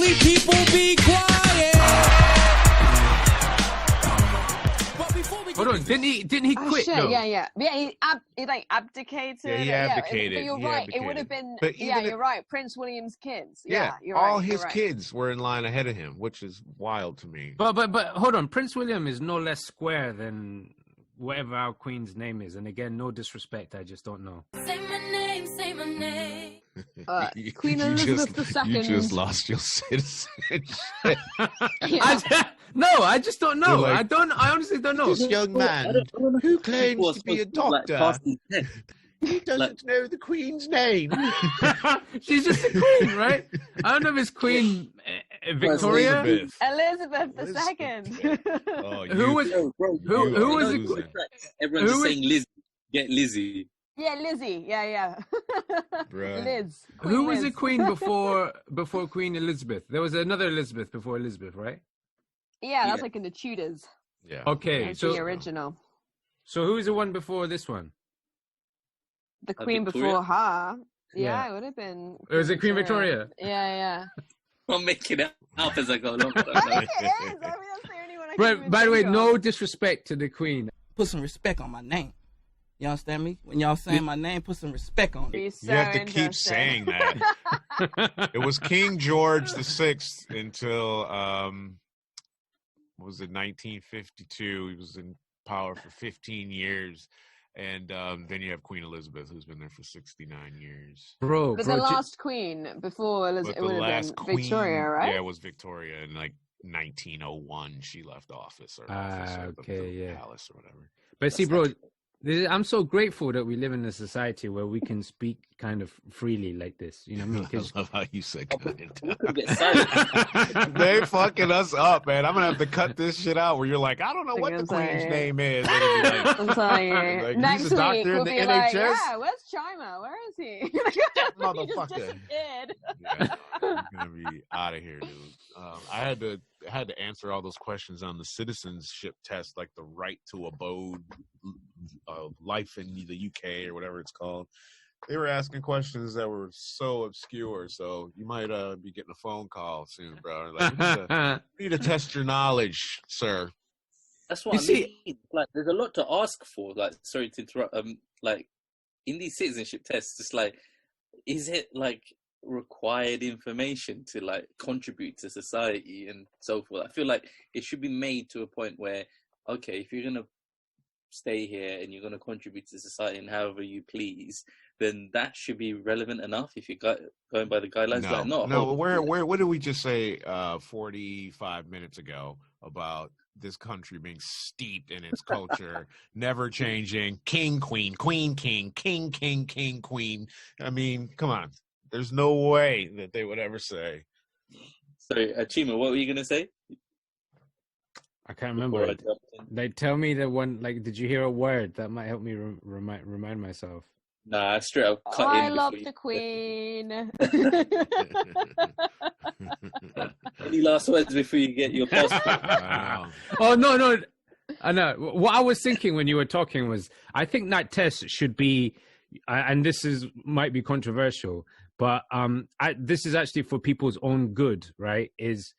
we people be quiet. But before we Hold on, didn't he quit shit, though? yeah. He like abdicated. Yeah, he abdicated. But you're He right. abdicated. It would have been. But Yeah, even you're right. Prince William's kids. yeah, You're all right. his you're right. kids were in line ahead of him, which is wild to me. But hold on, Prince William is no less square than whatever our queen's name is. And again, no disrespect, I just don't know. Say my name, say my name. Queen Elizabeth II. You just lost your citizenship. I just don't know. Like, I honestly don't know. This young man who claims to be a doctor, he doesn't know the Queen's name. She's just a queen, right? I don't know if it's Queen Victoria. Elizabeth II. Oh, Who was it? Everyone's just saying Lizzie. Get Lizzie. Yeah, Lizzie. Yeah. Bruh. Liz. Who was Liz. the queen before Queen Elizabeth? There was another Elizabeth before Elizabeth, right? Yeah, that's like in the Tudors. Yeah. Okay, That's so the original. So who's the one before this one? The Queen Victoria? before her. Yeah. Yeah, it would have been. Was it Queen Victoria? Yeah. I'm making it up as I go along. I think it is. I mean, that's the only one I can But even by the way, think no of. disrespect to the Queen. Put some respect on my name. You understand me? When y'all saying my name, put some respect on it. Be so You have to keep interesting. saying that. It was King George VI until what was it, 1952? He was in power for 15 years. And then you have Queen Elizabeth, who's been there for 69 years. Bro, But the last queen before But Elizabeth, it the would have last been queen, Victoria, right? Yeah, it was Victoria. In like 1901, she left office or the palace or whatever. But see, bro, I'm so grateful that we live in a society where we can speak kind of freely like this. You know what I mean? 'Cause I love how you said kind. Get silent. They fucking us up, man. I'm gonna have to cut this shit out where you're like, I don't know what the Queen's name is. I'm telling you. Like, Next he's a doctor week in we'll the be NHS? like, yeah, where's Chima? Where is he? He just Motherfucker. disappeared. Yeah, I'm gonna be out of here, dude. I had to answer all those questions on the citizenship test, like the right to abode, life in the UK or whatever it's called. They were asking questions that were so obscure, so you might be getting a phone call soon, bro. Like, we need to test your knowledge, sir. That's what I mean. Like, there's a lot to ask for. Like, sorry to interrupt. Like, in these citizenship tests, it's like, is it like required information to like contribute to society and so forth? I feel like it should be made to a point where, okay, if you're gonna stay here and you're gonna contribute to society and however you please, then that should be relevant enough. If you're going by the guidelines, what did we just say 45 minutes ago about this country being steeped in its culture, never changing, king, queen, queen, king, king, king, king, queen? I mean, come on. There's no way that they would ever say. Sorry, Chima, what were you going to say? I can't remember. Like, tell me the one, like, did you hear a word that might help me remind myself? Nah, straight up cut in. I love the Queen. Any last words before you get your passport? Wow. Oh, no. I know. What I was thinking when you were talking was, I think that test should be, and this might be controversial, but this is actually for people's own good, right? Is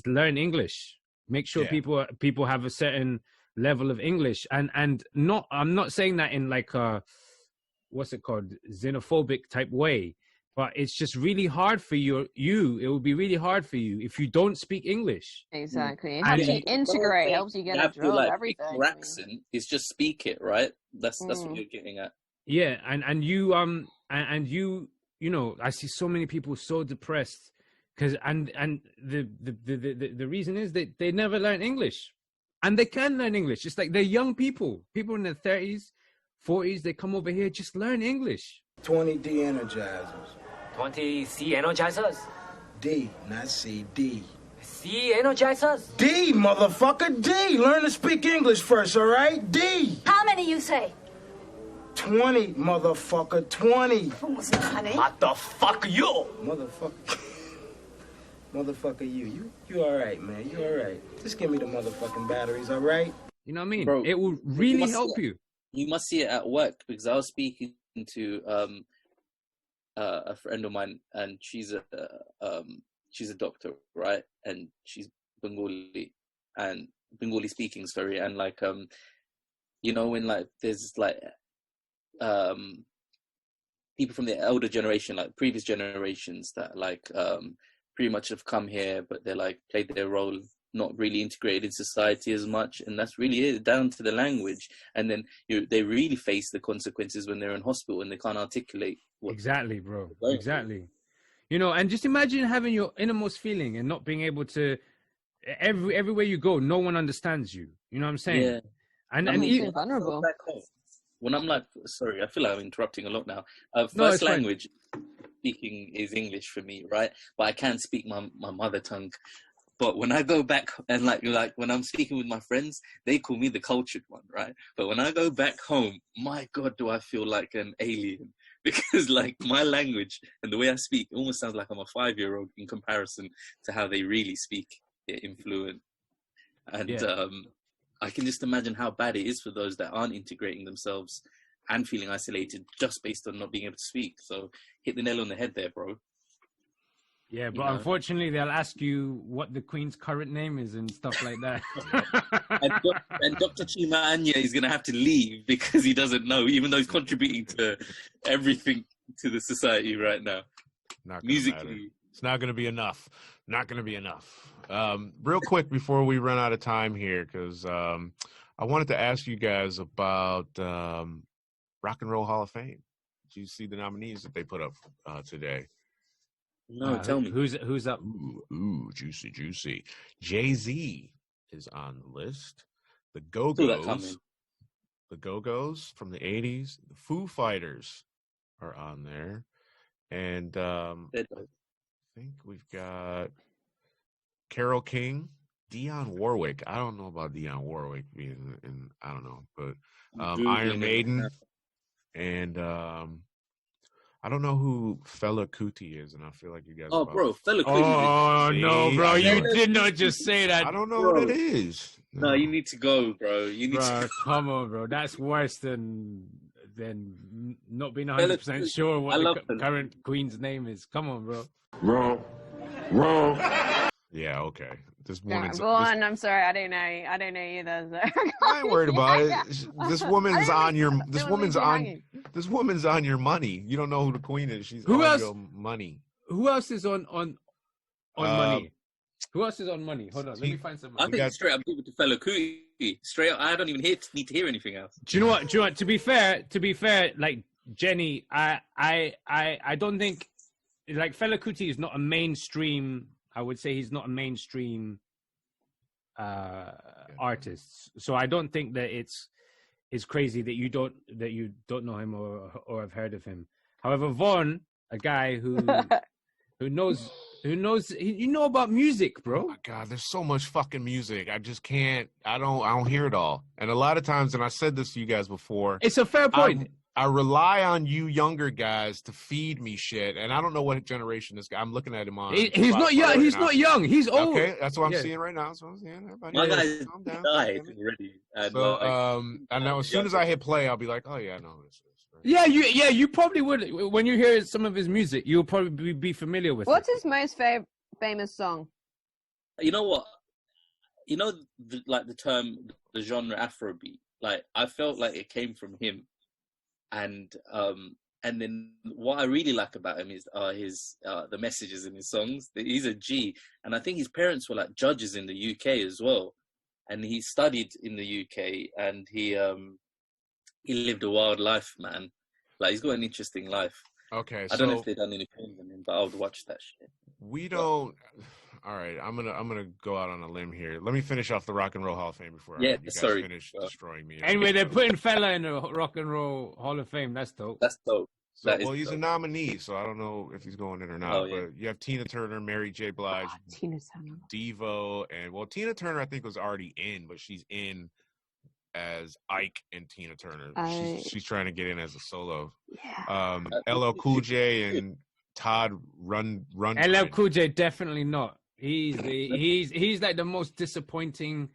learn English. Make sure people have a certain level of English, and I'm not saying that in like a, what's it called, xenophobic type way, but it's just really hard for you. It will be really hard for you if you don't speak English. Exactly. It helps you integrate. It helps you get a job. Everything. Your accent is just speak it, right? That's what you're getting at. Yeah, and you you know, I see so many people so depressed because and the reason is that they never learn English, and they can learn English. Just like they're young people in their 30s, 40s, they come over here, just learn English. 20 D energizers. 20 C energizers? D, not C, D. C energizers? D, motherfucker, D. Learn to speak English first, all right? D. How many you say? 20, motherfucker, 20. What the fuck you? Motherfucker, you all right, man. You all right. Just give me the motherfucking batteries, all right? You know what I mean? Bro, it will really help you. You must see it at work, because I was speaking to a friend of mine, and she's she's a doctor, right? And she's Bengali and Bengali speaking, sorry. And like, you know, when like there's like people from the elder generation, like previous generations that like pretty much have come here, but they're like played their role, not really integrated in society as much, and that's really it, down to the language. And then they really face the consequences when they're in hospital and they can't articulate what exactly, bro. Exactly. You know, and just imagine having your innermost feeling and not being able to, everywhere you go, no one understands you. You know what I'm saying? Yeah. And you're vulnerable. When I'm like, sorry, I feel like I'm interrupting a lot now. No, First it's language speaking is English for me, right? But I can speak my mother tongue. But when I go back and like when I'm speaking with my friends, they call me the cultured one, right? But when I go back home, my God, do I feel like an alien? Because like my language and the way I speak almost sounds like I'm a 5-year-old in comparison to how they really speak it in fluent. And I can just imagine how bad it is for those that aren't integrating themselves and feeling isolated just based on not being able to speak. So hit the nail on the head there, bro. Yeah, but unfortunately, they'll ask you what the Queen's current name is and stuff like that. and Dr. Chimanya is going to have to leave because he doesn't know, even though he's contributing to everything to the society right now. Musically. Matter. It's not going to be enough. Not going to be enough. Real quick before we run out of time here, because I wanted to ask you guys about Rock and Roll Hall of Fame. Did you see the nominees that they put up today? No, tell me. Who's up? Ooh, juicy. Jay-Z is on the list. The Go-Go's from the 80s. The Foo Fighters are on there. And I think we've got Carole King, Dionne Warwick. I don't know about Dionne Warwick being in, I don't know, but Iron Maiden. And I don't know who Fela Kuti is, and I feel like you guys. Oh, bro, Fela Kuti. Oh no, bro! You did not just say that. I don't know what it is. No, you need to go, bro. You need to. Come on, bro. That's worse than not being 100% sure what the current Queen's name is. Come on, bro. Wrong. Yeah. Okay. This woman's. Go on. I'm sorry. I don't know either. So. I ain't worried about it. This woman's on your. This woman's on your money. You don't know who the queen is. She's on your money. Who else is on money? Who else is on money? Hold on. Let me find someone. I think straight up give it to Fela Kuti. Straight up. I don't even need to hear anything else. Do you know what? To be fair, like Jenny, I don't think like Fela Kuti is not a mainstream. I would say he's not a mainstream artist, so I don't think that it's crazy that you don't know him or have heard of him. However, Vaughn, a guy who knows you know about music, bro. Oh my God, there's so much fucking music. I just can't. I don't hear it all. And a lot of times, and I said this to you guys before, it's a fair point. I rely on you younger guys to feed me shit, and I don't know what generation this guy. I'm looking at him on. He's not young. He's not young. He's old. Okay, that's what I'm seeing right now. That's what I'm seeing. Everybody, my guy died already. So, and now as soon as I hit play, I'll be like, oh yeah, I know who this is. Right? Yeah, you probably would. When you hear some of his music, you'll probably be familiar with it. What's his most famous song? You know what? You know, the term, the genre Afrobeat. Like, I felt like it came from him. And then what I really like about him is his the messages in his songs. He's a G, and I think his parents were like judges in the UK as well, and he studied in the UK, and he lived a wild life, man. Like, he's got an interesting life. Okay, I don't know if they've done any films on him, but I would watch that shit. We don't. All right, I'm gonna go out on a limb here. Let me finish off the Rock and Roll Hall of Fame before you guys finish destroying me. Anyway, they're putting Fela in the Rock and Roll Hall of Fame. That's dope. That's dope. So, he's a nominee, so I don't know if he's going in or not. But you have Tina Turner, Mary J. Blige, Devo, and Tina Turner I think was already in, but she's in as Ike and Tina Turner. She's trying to get in as a solo. Yeah. LL Cool J and Todd Run. LL Cool J definitely not. He's like the most disappointing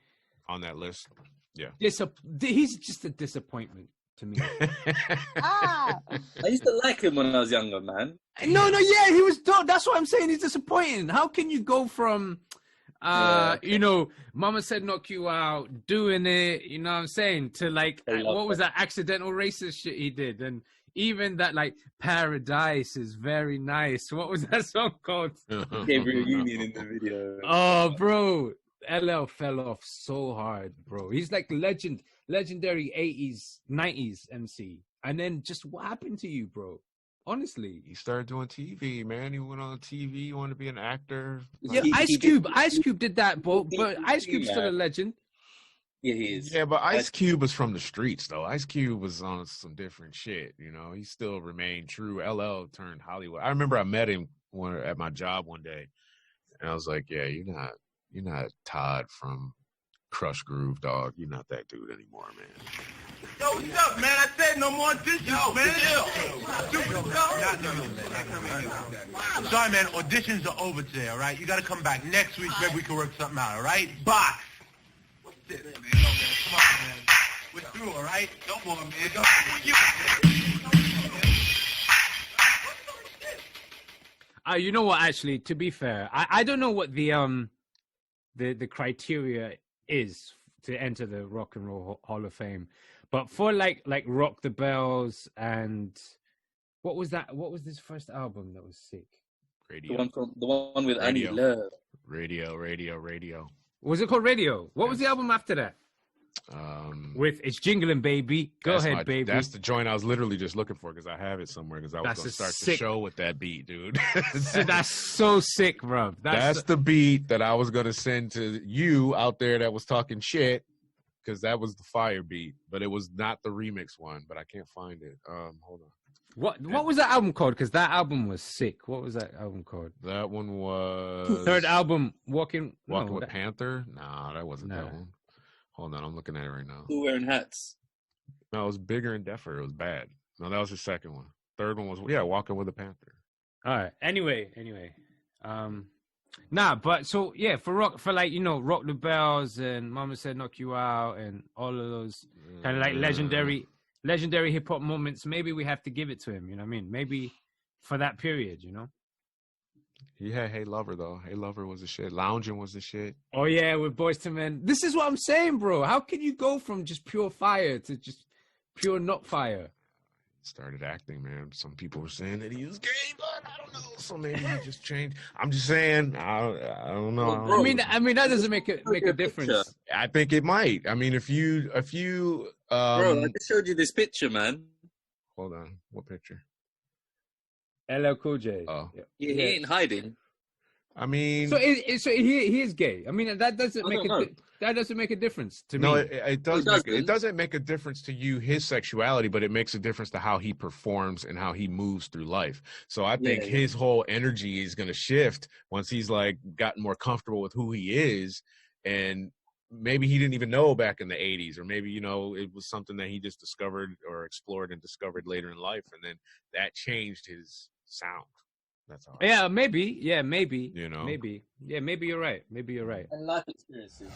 on that list. Yeah, he's just a disappointment. to me. Ah, I used to like him when I was younger, man. No, yeah, he was dope. That's what I'm saying. He's disappointing. How can you go from, you know, Mama Said Knock You Out, doing it, you know what I'm saying, to like, what was that accidental racist shit he did? And even that, like, Paradise is very nice. What was that song called? Gabriel Union in the video. Oh, bro. LL fell off so hard, bro. He's like legendary 80s, 90s MC. And then just what happened to you, bro? Honestly. He started doing TV, man. He went on TV. He wanted to be an actor. Yeah, Ice Cube did that, but Ice Cube's still a legend. Yeah, he is. Yeah, but Ice Cube was from the streets, though. Ice Cube was on some different shit, you know. He still remained true. LL turned Hollywood. I remember I met him at my job one day, and I was like, "Yeah, you're not Todd from Crush Groove, dog. You're not that dude anymore, man." Yo, what's up, man? I said no more dishes, man. Sorry, man. Auditions are over today, all right? You got to come back next week. Maybe we can work something out, all right? Box. What's this, man? Yo, man, come on, man. We're through, all right? No more, man. You know what? Actually, to be fair, I don't know what the criteria is to enter the Rock and Roll Hall of Fame, but for like Rock the Bells and what was that? What was this first album that was sick? Radio. The one with Annie Love. Radio. Was it called Radio? What was the album after that? With It's Jingling Baby. Go ahead, baby. That's the joint I was literally just looking for because I have it somewhere because I was going to start the show with that beat, dude. That's so sick, bro. That's the beat that I was going to send to you out there that was talking shit because that was the fire beat, but it was not the remix one, but I can't find it. Hold on. What was that album called? Because that album was sick. What was that album called? That one was... Third album, Walking with Panther? Nah, that wasn't that one. Hold on, I'm looking at it right now. Who wearing hats? No, it was Bigger and Deffer. It was bad. No, that was the second one. Third one was Walking with a Panther. All right. Anyway. But so yeah, for Rock the Bells and Mama Said Knock You Out and all of those kind of like legendary hip hop moments. Maybe we have to give it to him. You know what I mean? Maybe for that period. You know. He had Hey Lover, though. Hey Lover was the shit. Lounging was the shit. Oh, yeah, with Boyz II Men. This is what I'm saying, bro. How can you go from just pure fire to just pure not fire? Started acting, man. Some people were saying that he was gay, but I don't know. So maybe he just changed. I'm just saying, I don't know. Well, bro, I mean, that doesn't make a difference. I think it might. I mean, if you bro, I just showed you this picture, man. Hold on. What picture? LL Cool J. Oh, yeah, he ain't hiding. I mean, so he is gay. I mean, that doesn't make a difference to me. No, it doesn't make a difference to you, his sexuality, but it makes a difference to how he performs and how he moves through life. So I think his whole energy is going to shift once he's like gotten more comfortable with who he is, and maybe he didn't even know back in the 80s, or maybe, you know, it was something that he just discovered or explored and discovered later in life, and then that changed his sound. That's all. Yeah, maybe. Yeah, maybe. You know, maybe. Yeah, maybe you're right. And life experiences.